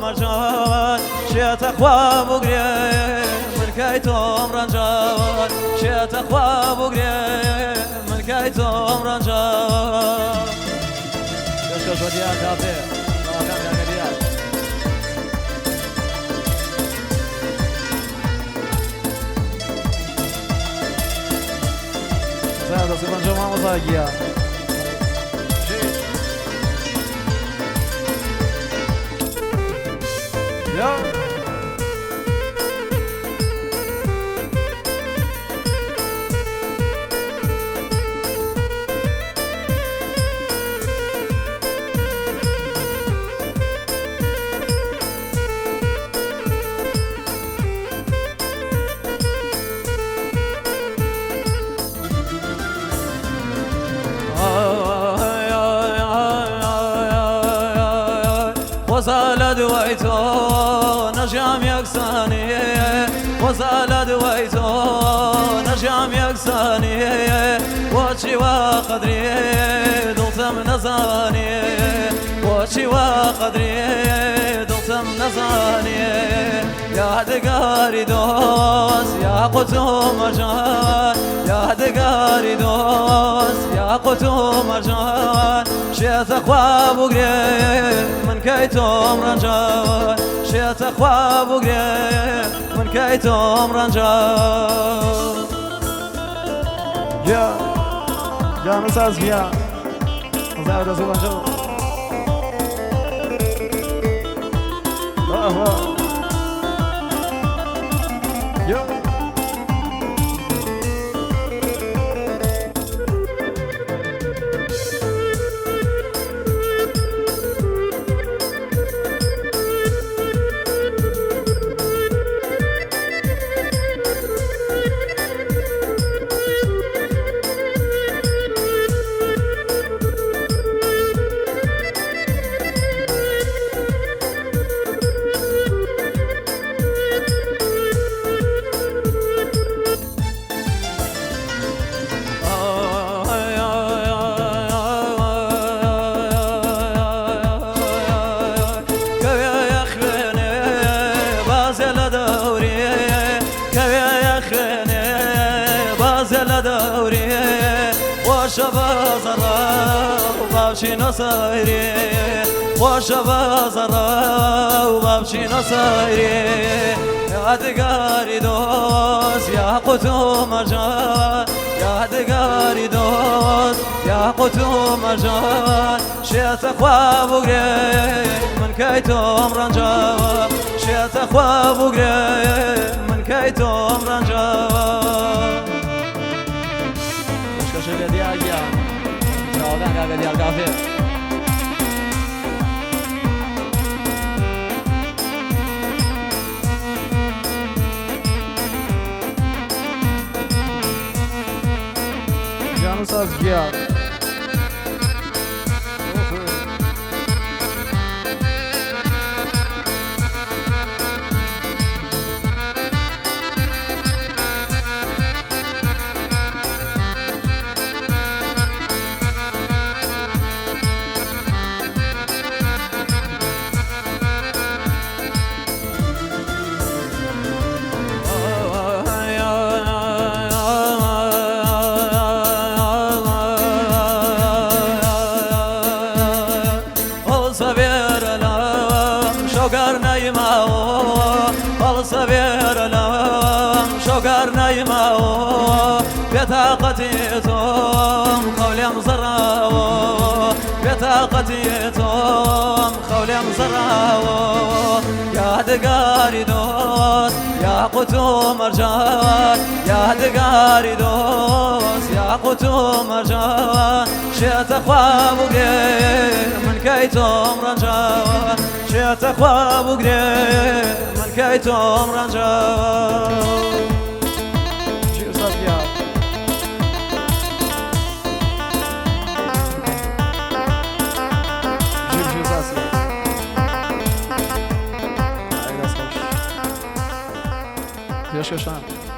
مرجان شيت أخوة بقري من كيتم رنجان شيت أخوة بقري من كيتم رنجان شو ديال كافي كافي ديال زاد سيبان جماعة مزاجية يا وزال دويتو نجام يكساني وزال دويتو نجام يكساني وشي وقدري دلتم نزاني وشي وقدري دلتم نزاني يا دقاري دوس يا قطو مرجان يا دقاري دوس يا قطو مرجان شيت أخوة بقري من كيتم رنجان شيت أخوة بقري من كيتم رنجان يا نساز يا زايد زبان جو يا دوري وشبا زرا وبابشي نصيري وشبا زرا وبابشي نصيري يا دقاري دوس يا قطو مرجان يا دقاري دوس يا قطو مرجان شيت أخوة بقري من كيتم رنجان شيت أخوة بقري من كيتم رنجان شو ديال يا شاوبان قاعد ديال كافي جانو ساز جيار شوقر نايماو بطاقتيتهم خولي مزراو بطاقتيتهم خولي مزراو يا دقاري دوس يا قطو مرجان يا دقاري دوس يا قطو مرجان شيت أخوة بقري من كيتم رنجان شيت أخوة بقري من كيتم رنجان Yaşa